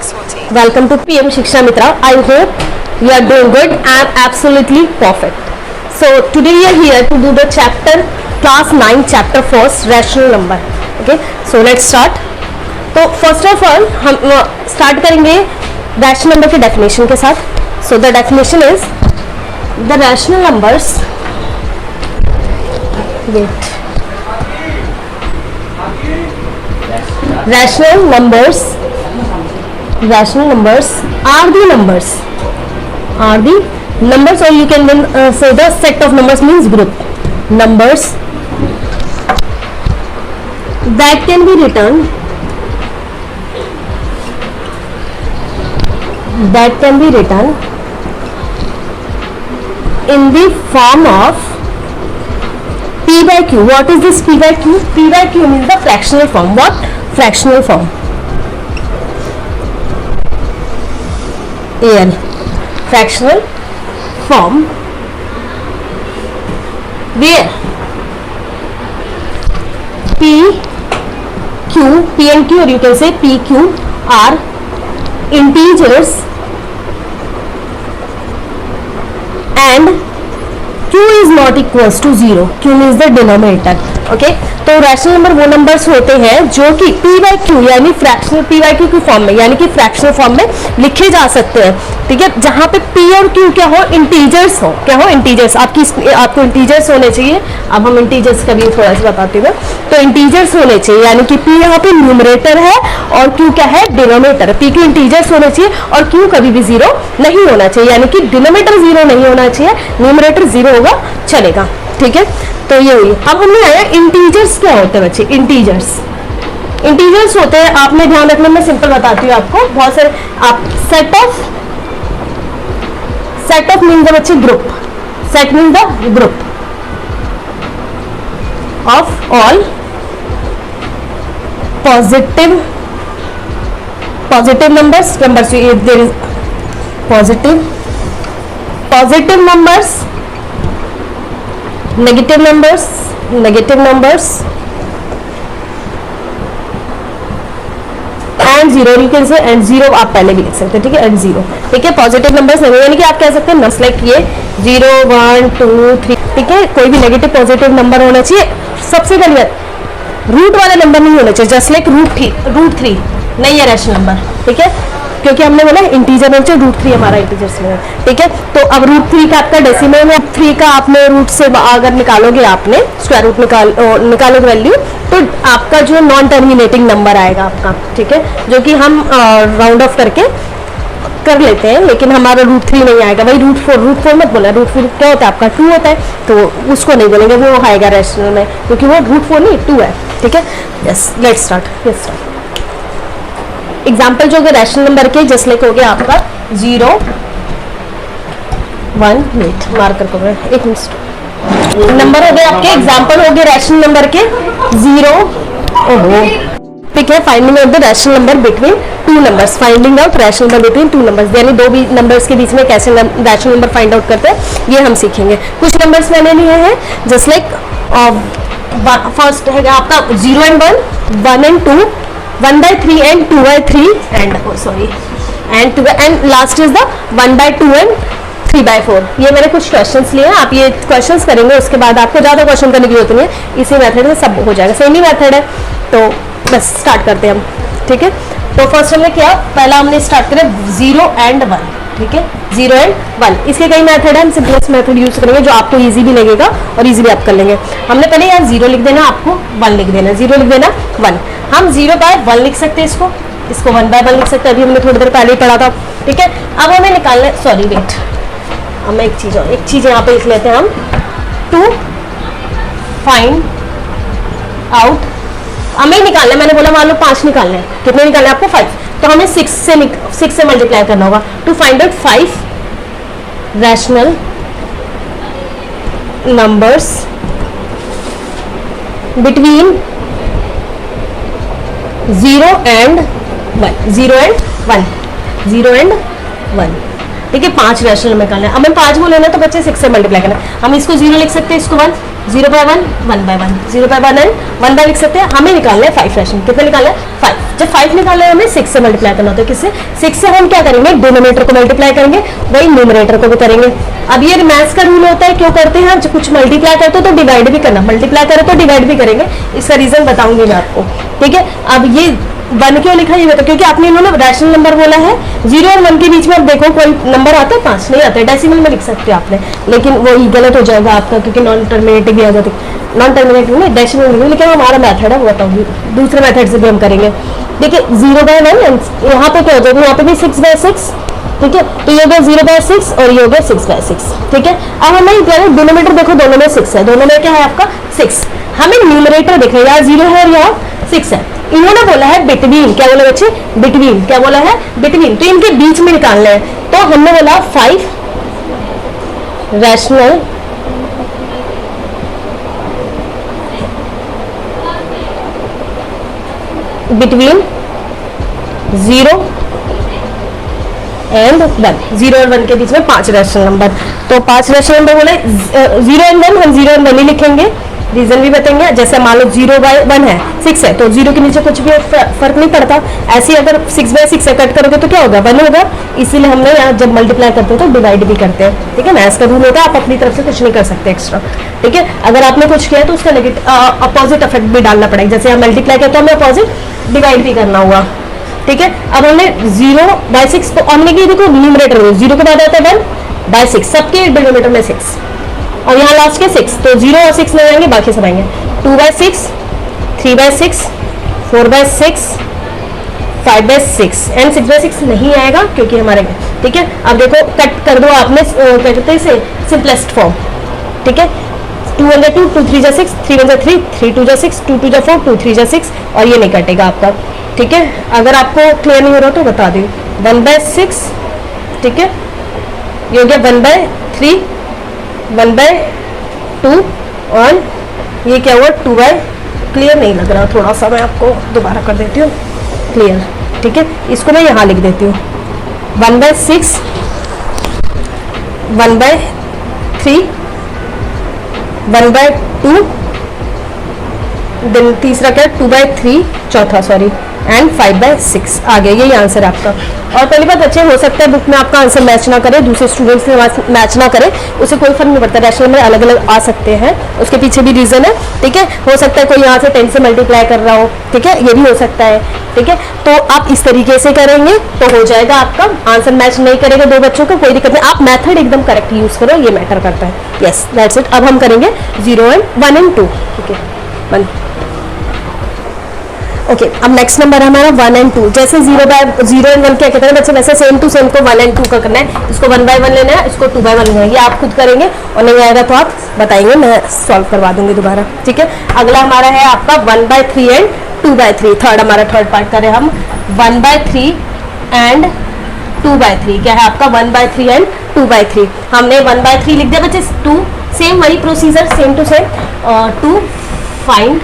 Welcome to PM Shiksha Mitra. I hope you are doing good. I am absolutely perfect. So today we are here to do the chapter class 9 chapter first rational number. Okay, so let's start. तो first of all हम start करेंगे rational number के definition के साथ. So the definition is the rational numbers. Wait. Rational numbers are the numbers or you can say the set of numbers means group numbers that can be written in the form of p by q. What is this p by q? P by q means the fractional form. What? Fractional form. AL. Fractional form where p and q, or you can say p, q are integers and q is not equals to 0. q means the denominator. Okay तो rational number वो numbers होते हैं जो कि p by Q यानी fractional p by Q की form में यानी कि फ्रैक्शनल फॉर्म में लिखे जा सकते हैं. ठीक है, जहाँ पे p और q क्या हो, इंटीजर्स हो. क्या हो? इंटीजर्स. आपको इंटीजर्स होने चाहिए. अब हम इंटीजर्स का भी थोड़ा सा बताती हूँ. तो इंटीजर्स होने चाहिए यानी कि p यहाँ पे न्यूमरेटर है और q क्या है, डिनोमिनेटर. p के इंटीजर्स होने चाहिए और q कभी भी 0 नहीं होना चाहिए यानी कि डिनोमिनेटर 0 नहीं होना चाहिए, न्यूमरेटर 0 होगा चलेगा. ठीक है, तो ये हुई. अब हमने आया इंटीजर्स. क्या होते हैं बच्चे? इंटीजर्स होते हैं, आपने ध्यान रखना, मैं सिंपल बताती हूँ आपको. बहुत सारे आप सेट ऑफ मीन द बच्चे ग्रुप. Set mean the group of all positive numbers. There is positive numbers, negative numbers and zero. You can say and zero आप पहले भी लिख सकते हैं. ठीक है, and zero. ठीक है, पॉजिटिव नंबर्स नहीं यानी कि आप कह सकते हैं नंबर्स लाइक ये 0 1 2 3. ठीक है, कोई भी नेगेटिव पॉजिटिव नंबर होना चाहिए. सबसे पहली बात, रूट वाले नंबर नहीं होने चाहिए. जस्ट लाइक रूट 3 नहीं है रैशनल नंबर. ठीक है, क्योंकि हमने बोला इंटीजर में से रूट 3 हमारा इंटीजर्स में है. ठीक है, तो अब रूट 3 का आपका डेसिमल में 3 का आपने रूट से अगर निकालोगे, आपने स्क्वायर रूट निकालोगे वैल्यू, तो आपका जो नॉन टर्मिनेटिंग नंबर आएगा आपका. ठीक है, जो कि हम राउंड ऑफ करके कर लेते हैं, लेकिन हमारा रूट 3 नहीं आएगा. वही रूट 4 मत बोला. रूट 4 क्या होता है आपका? 2 होता है, तो उसको नहीं बोलेंगे, वो आएगा रैशनल में क्योंकि वो रूट 4 नहीं 2 है. ठीक है, यस लेट्स स्टार्ट. एग्जाम्पल जो होगा रैशनल नंबर के, जस्ट लाइक हो गया आपका 0 1. मिनट मार्कर को एक मिनट. नंबर हो गए आपके, एग्जाम्पल हो गए रैशनल नंबर के 0. ओहो, ठीक है. Finding out the rational number between two numbers. Finding out rational number between two numbers यानी दो नंबर्स के बीच में कैसे रैशनल नंबर फाइंड आउट करते हैं, ये हम सीखेंगे. कुछ नंबर्स मैंने लिए हैं जस्ट लाइक फर्स्ट है आपका 0 and 1 and 2, 1 by 3 and 2 by 3 and 2 and last is the 1 by 2 and 3 by 4. ये मैंने कुछ क्वेश्चंस लिए हैं. आप ये क्वेश्चंस करेंगे, उसके बाद आपको ज़्यादा क्वेश्चन करने की जरूरत नहीं है. इसी मेथड में सब हो जाएगा, सेम ही मेथड है. तो बस स्टार्ट करते हैं हम. ठीक है, तो फर्स्ट हमने क्या, पहला हमने स्टार्ट करें 0 and 1. ठीक है, 0 and 1. इसके कई मेथड है, हम सिंपलेस्ट मेथड यूज करेंगे जो आपको इजी भी लगेगा और इजी भी आप कर लेंगे. हमने पहले यहाँ 0 लिख देना, आपको 1 लिख देना. 0 लिख देना 1. हम 0 by 1 लिख सकते हैं, इसको 1 by 1 लिख सकते हैं. अभी हमने थोड़ी देर पहले ही पढ़ा था. ठीक है, अब हमें निकालना, सॉरी वेट, अब मैं एक चीज़ यहाँ पे लिख लेते हैं हम. टू फाइंड आउट हमें निकालना है, मैंने बोला मान लो 5 निकालना है. कितने निकालना है आपको? 5. तो हमें 6 से मल्टीप्लाई करना होगा to find out 5 rational numbers between 0 and 1. ठीक है, 5 रैशनल नंबर निकालना है. अब मैं 5 बोले ना तो बच्चे 6 से मल्टीप्लाई करना है. हम इसको 0 लिख सकते हैं, इसको 1. 0 by 1 1 by 1, 0 by 1 and 1 by लिख सकते हैं. हमें निकालना है 5 रैशनल. कितने निकालना है? 5. जब 5 निकालना है हमें 6 से मल्टीप्लाई करना होता है। किससे? 6 से हम क्या करेंगे, डिनोमिनेटर को मल्टीप्लाई करेंगे, वही न्यूमरेटर को भी करेंगे। अब ये मैथ्स का रूल होता है, क्यों करते हैं, जब कुछ मल्टीप्लाई करते हो तो डिवाइड भी करना, मल्टीप्लाई करो तो डिवाइड भी करेंगे, इसका रीजन बताऊंगी मैं आपको, ठीक है। अब ये 1 क्यों लिखा ये बताओ, क्योंकि आपने इन्होंने रैशनल नंबर बोला है, 0 और 1 के बीच में अब देखो कोई नंबर आता है, 5 नहीं आता है, डेसिमल में लिख सकते हो आपने, लेकिन वो ही गलत हो जाएगा आपका, क्योंकि नॉन टर्मिनेटिव भी आ जाती, नॉन टर्मिनेटिव में डेसिमल में, लेकिन हमारा मेथड है वो बताऊंगी, दूसरे मेथड से भी हम करेंगे। देखिए 0/1, यहाँ पे क्या हो जाएगा, यहाँ पे भी 6/6, ठीक है, तो ये हो गया 0/6 और ये हो गया 6/6, ठीक है। अब हमें डिनोमिनेटर देखो, दोनों में 6 है, दोनों में क्या है आपका 6, हमें न्यूमरेटर देखना है, यहाँ 0 है और यहाँ 6 है। इन्होंने बोला है बिटवीन, क्या बोला बच्चे, बिटवीन, क्या बोला है, बिटवीन, तो इनके बीच में निकालना है, तो हमने बोला 5 रैशनल बिटवीन 0 एंड 1, 0 और 1 के बीच में 5 रैशनल नंबर, तो 5 रैशनल नंबर बोले 0 एंड 1, हम 0 एंड 1 ही लिखेंगे, रीजन भी बताएंगे। जैसे मान लो 0/1 है, 6 है, तो 0 के नीचे कुछ भी फर्क नहीं पड़ता, ऐसे ही अगर 6/6 से कट करोगे तो क्या होगा, 1 होगा, इसीलिए हमने यहाँ जब मल्टीप्लाई करते हैं तो डिवाइड भी करते हैं, ठीक है। मैथ्स का रूल होता है, आप अपनी तरफ से कुछ नहीं कर सकते एक्स्ट्रा, ठीक है। अगर आपने कुछ किया तो उसका अपोजिट इफेक्ट भी डालना पड़ेगा, जैसे हम मल्टीप्लाई किया तो हमें अपोजिट डिवाइड भी करना होगा, ठीक है। अब हमने 0/6 तो हमने की, देखो न्यूमरेटर में 0 के बाद आता है 1/6, सबके डिनोमिनेटर में 6 और यहाँ लास्ट के 6, तो 0 और 6 नहीं आएंगे, बाकी सब आएंगे, 2/6, 3/6, 4/6, 5/6 एंड 6/6 नहीं आएगा क्योंकि हमारे, ठीक है। अब देखो कट कर दो आपने, क्या कहते हैं इसे, सिंपलेस्ट फॉर्म, ठीक है। 2 1 2, 2 3 6, 3 1 3, 3 2 6, 2 2 4, 2 3 6, और ये नहीं कटेगा आपका, ठीक है। अगर आपको क्लियर नहीं हो रहा तो बता दी, 1/6, ठीक है, ये हो गया 1/3, 1/2 और ये क्या हुआ 2 क्लियर नहीं लग रहा, थोड़ा सा मैं आपको दोबारा कर देती हूँ क्लियर, ठीक है। इसको मैं यहाँ लिख देती हूँ, 1/6, 1/3, 1/2, देन तीसरा क्या 2/3, चौथा सॉरी, एंड 5/6 आ गया, यही आंसर है आपका। और पहली बात बच्चे, हो सकता है बुक में आपका आंसर मैच ना करे, दूसरे स्टूडेंट्स से मैच ना करे, उससे कोई फर्क नहीं पड़ता, रैशनल में अलग अलग आ सकते हैं, उसके पीछे भी रीजन है, ठीक है। हो सकता है कोई यहाँ से 10 से मल्टीप्लाई कर रहा हो, ठीक है, ये भी हो सकता है, ठीक है। तो आप इस तरीके से करेंगे तो हो जाएगा आपका, आंसर मैच नहीं करेगा दो बच्चों को कोई दिक्कत नहीं, आप मेथड एकदम करेक्ट यूज करो, ये मैटर करता है। Yes that's it. अब हम करेंगे 0 एंड 1 एंड 2, ठीक है, 1, ओके। अब नेक्स्ट नंबर है हमारा 1 एंड 2, जैसे 0 एंड 1 क्या कहते हैं बच्चे, वैसे सेम टू सेम को 1 एंड 2 का करना है, इसको 1/1 लेना है, इसको 2/1 लेना है, ये आप खुद करेंगे और नहीं आएगा तो आप बताएंगे, मैं सॉल्व करवा दूंगी दोबारा, ठीक है। अगला हमारा है आपका 1/3 एंड 2/3, थर्ड पार्ट करें हम, 1/3 एंड 2/3, क्या है आपका 1/3 एंड 2/3, हमने 1/3 लिख दिया बच्चे, 2 सेम वही procedure, same to same, 2 find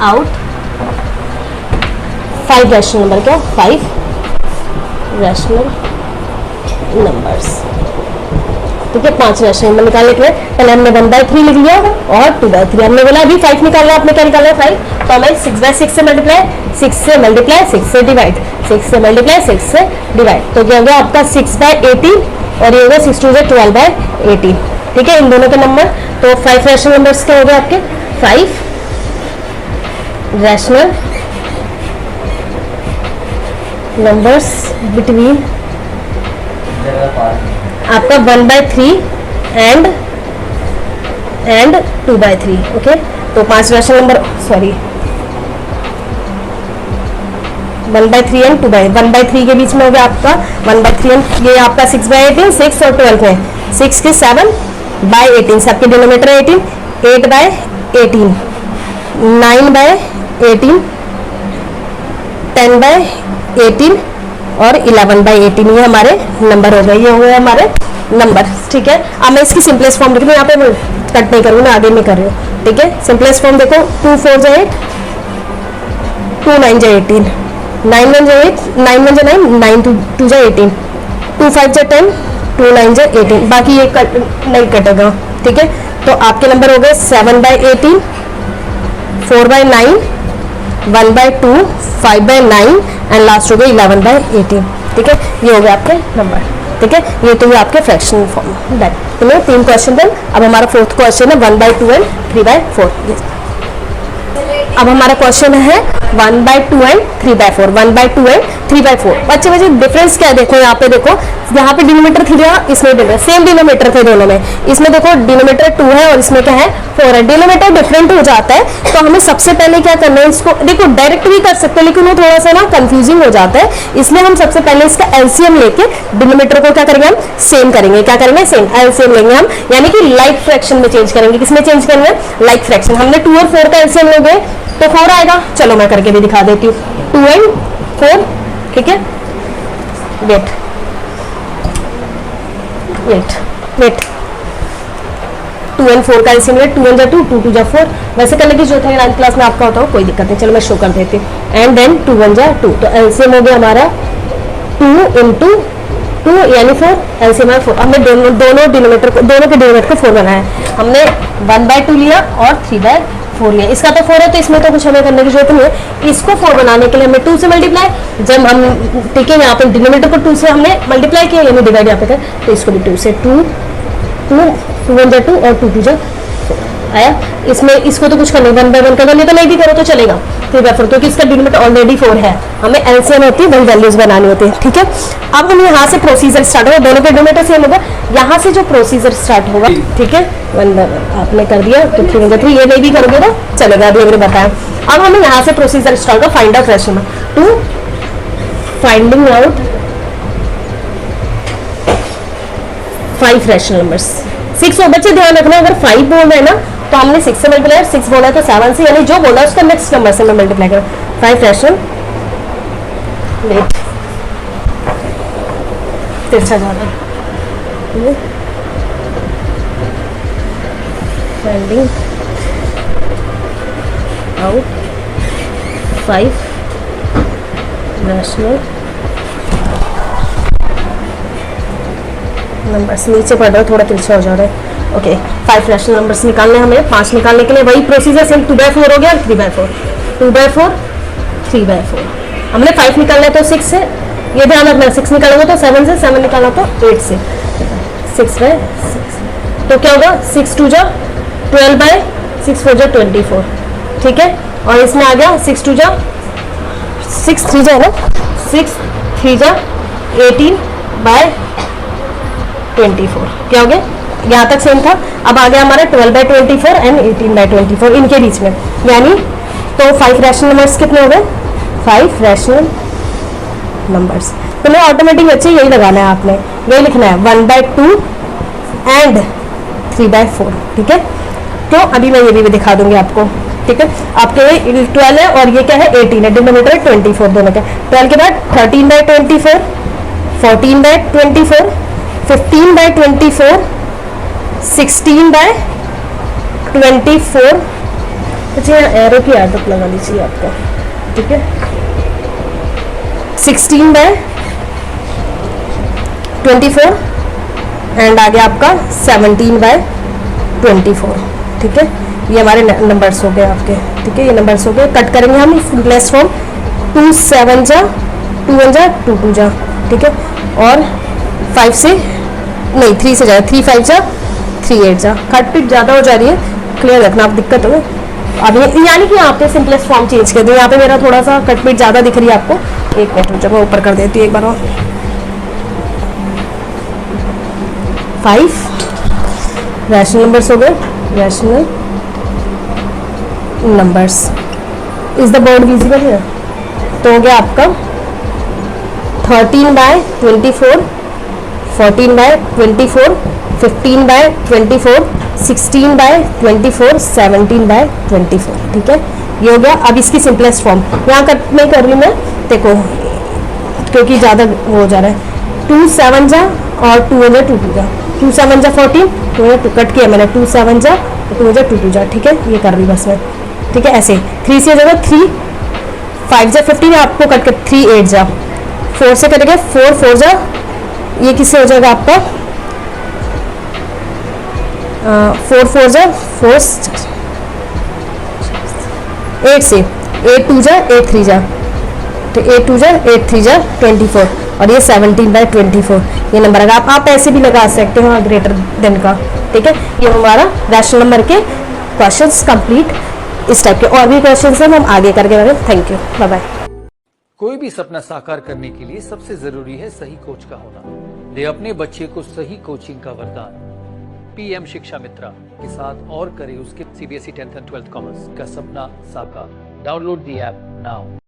out 5 rational number, क्या 5 रैशनल नंबर्स, ठीक है। 5 रैशनल नंबर निकालने के लिए पहले हमने 1/3 लिख लिया और 2/3, हमने बोला अभी 5 निकालना है, आपने क्या निकालना है 5, तो हमें 6/6 से मल्टीप्लाई, 6 से मल्टीप्लाई, 6 से डिवाइड, 6 से मल्टीप्लाई, 6 से डिवाइड, तो क्या हो गया आपका 6/18 और ये हो गया 6 2 12/18, ठीक है। इन दोनों के नंबर, तो 5 रैशनल नंबर्स क्या हो गए आपके, 5 रैशनल नंबर्स बिटवीन आपका 1/3 एंड 2/3, ओके। तो 5 रैशनल नंबर, सॉरी 1/3 एंड 1/3 के बीच में हो गया आपका 1/3 एंड ये आपका 6/18, 6 और 12 में 6 के 7/18, सबके डिनोमिनेटर 18, 8/18, 9/18, 10/18 और 11/18, ये हमारे नंबर हो गए, ये हो गए हमारे नंबर, ठीक है। अब मैं इसकी सिंपलेस्ट फॉर्म देखो, यहाँ पे कट नहीं करूँगी, मैं आगे में कर रही हूँ, ठीक है। सिंपलेस्ट फॉर्म देखो, 2 4 जा 8, 2 9 जा 18, 9 1 जा 8, 9 1 जा 9, 9 2 जा 18, 2 5 जा 10, 2 9 जा 18, बाकी ये कट नहीं कटेगा, ठीक है। तो आपके नंबर हो गए 7/18, 4/9, 1/2, 5/9 एंड लास्ट हो गया 11/18। ठीक है, ये हो गया आपके नंबर। ठीक है, ये तो ये आपके फ्रैक्शनल फॉर्म। डन। तो 3 क्वेश्चन डन। अब हमारा 4th क्वेश्चन है 1/2 एंड 3/4। अब हमारा क्वेश्चन है 1/2 एंड 3/4, 1/2 एंड 3/4। बच्चे बच्चे डिफरेंस क्या है देखो, यहाँ पे देखो, यहाँ पे डिनोमीटर 3 है, इसमें डिनोमीटर सेम डिनोमीटर थे दोनों में। इसमें देखो डिनोमीटर 2 है और इसमें क्या है 4 है। डिनोमीटर डिफरेंट हो जाता है तो हमें सबसे पहले क्या करना है, इसको देखो डायरेक्ट भी कर सकते हैं लेकिन वो थोड़ा सा ना कंफ्यूजिंग हो जाता है, इसलिए हम सबसे पहले इसका एलसीएम लेके डिनोमीटर को क्या करेंगे, हम सेम करेंगे। क्या करेंगे, सेम एलसीएम लेंगे हम, यानी कि लाइक फ्रैक्शन में चेंज करेंगे। किसमें चेंज करेंगे, लाइक फ्रैक्शन। हमने 2 और 4 का एलसीएम लोगे तो 4 आएगा। चलो मैं करके भी दिखा देती हूँ, 2 एंड 4। ठीक है, वेट वेट वेट 2 एंड 4 का एलसीएम है, 2 1 2, 2 2 4। वैसे करने की जरूरत है, 9th क्लास में आपका होता हो, कोई दिक्कत नहीं। चलो मैं शो कर देती हूँ। एंड देन 2 1 2, तो एलसीएम हो गया हमारा 2 इंटू 2 यानी 4, एलसीएम है 4। हमने दोनों डिनोमीटर को, दोनों के डिनोमीटर को 4 बनाया है। हमने 1/2 लिया और 3/4 लिया। इसका तो 4 है तो इसमें तो कुछ हमें करने की जरूरत नहीं है। इसको 4 बनाने के लिए हमें 2 से मल्टीप्लाई, जब हम ठीक है यहाँ पे डिनोमीटर को 2 से हमने मल्टीप्लाई किया, यानी डिवाइड यहाँ पे कर, तो इसको भी 2 से 2 1 2 और 2 2 आया। इसमें इसको तो कुछ करना है, 1/1 का करने तो नहीं भी करो तो चलेगा, 3/4, क्योंकि इसका डिनोमीटर ऑलरेडी 4 है। हमें एलसीएम होती है, वही वैल्यूज बनानी होती है। ठीक है, अब हम यहाँ से प्रोसीजर स्टार्ट होगा, दोनों के डिनोमीटर सेम होगा। यहाँ से जो प्रोसीजर स्टार्ट होगा, ठीक है, 1/1 आपने कर दिया तो 3 1 3, ये नहीं भी करोगे तो चलेगा, अभी हमने बताया। अब हमें यहाँ से प्रोसीजर स्टार्ट होगा, find out rational to finding out 5 rational numbers. 6 हो बच्चे ध्यान रखना, अगर 5 बोल रहे हैं ना तो हमने 6 से मल्टीप्लाई, 6 बोला है तो 7 से, यानी जो बोला उसका नेक्स्ट नंबर से मैं मल्टीप्लाई करूँ। 5 रैशनल, वेट तिरछा जाना, फाइंडिंग आउट 5 रैशनल नंबर्स। नीचे पढ़ रहे हो, थोड़ा तिरछा हो जा रहा है। ओके, 5 रैशनल नंबर्स निकालने हमें, 5 निकालने के लिए वही प्रोसीजर सेम, 2/4 हो गया, 3/4, 2/4 3/4। हमने 5 निकालना है तो 6 से, ये ध्यान रखना, 6 निकालोगे तो 7 से, 7 निकालना तो 8 से, 6/6। तो क्या होगा, 6 2 जा 12/6 4 जा 24। ठीक है, और इसमें आ गया 6 2 जा 6 3 जा ना, 6 3 जा 18/24। क्या हो गया, यहाँ तक सेम था। अब आ गया हमारा 12/24 एंड 18/24 इनके बीच में, यानी तो 5 रैशनल नंबर्स कितने हो गए, 5 रैशनल नंबर्स। तो मैं ऑटोमेटिक बच्चे यही लगाना है, आपने यही लिखना है 1/2 एंड 3/4। ठीक है, तो अभी मैं ये भी दिखा दूंगी आपको। ठीक है, आपके 12 है और ये क्या है 18 है, डिनोमीटर 24 दोनों का। 12 के बाद 13/24, 14/24, 15/24, 16/24। अच्छा, एरो की आदत लगा लीजिए आपको। ठीक है, 16/24 एंड आ गया आपका 17/24। ठीक है, ये हमारे नंबर्स हो गए आपके। ठीक है, ये नंबर्स हो गए। कट करेंगे हम सिंपलेस्ट फॉर्म, 2 7 जा 2 1 जा 2 2 जा। ठीक है, और 5 से नहीं 3 से जाए, 3 5 जा 3 8 जा। कट पिट ज़्यादा हो जा रही है, क्लियर रखना, आप दिक्कत हो। अब यानी कि यहाँ पे सिंपलेस्ट फॉर्म चेंज कर दो। यहाँ पे मेरा थोड़ा सा कट पिट ज़्यादा दिख रही है आपको, एक मिनट जब मैं ऊपर कर देती हूँ एक बार और। 5 रैशनल नंबर्स हो गए, rational numbers. Is the board visible है? तो हो गया आपका 13/24, 14/24, 15/24, 16/24, 17/24। ठीक है, ये हो गया। अब इसकी सिंपलेस्ट फॉर्म यहाँ कट नहीं कर रही मैं, देखो क्योंकि ज़्यादा हो जा रहा है। 2 7 जा और 2 जा 2 2 जा, 2 7 जा 14, 2 जा 2 कट किया मैंने, 2 7 जा 2 जा 2 2 जा। ठीक है, ये कर रही बस मैं। ठीक है, ऐसे 3 से जगह 3, 5 जा 15, आपको कट कर 3 8 जा, 4 से कटेगा 4 4 जा, ये किससे हो जाएगा आपका 4 4 जा 4 8 से 8 2 जा 8 3 जा, तो 8 2 जा 8 3 जा 24 और ये 17/24 ये नंबर आएगा। आप ऐसे भी लगा सकते हो ग्रेटर देन का, ठीक है। ये हमारा रैशनल नंबर के क्वेश्चंस कंप्लीट। इस टाइप के और भी क्वेश्चंस हैं, हम आगे करके बढ़ेंगे। Thank you, bye bye. कोई भी सपना साकार करने के लिए सबसे जरूरी है सही कोच का होना। दे अपने बच्चे को सही कोचिंग का वरदान। पीएम शिक्षा मित्रा के साथ और करे उसके CBSE 10th and 12th commerce का सपना साकार। Download the app now.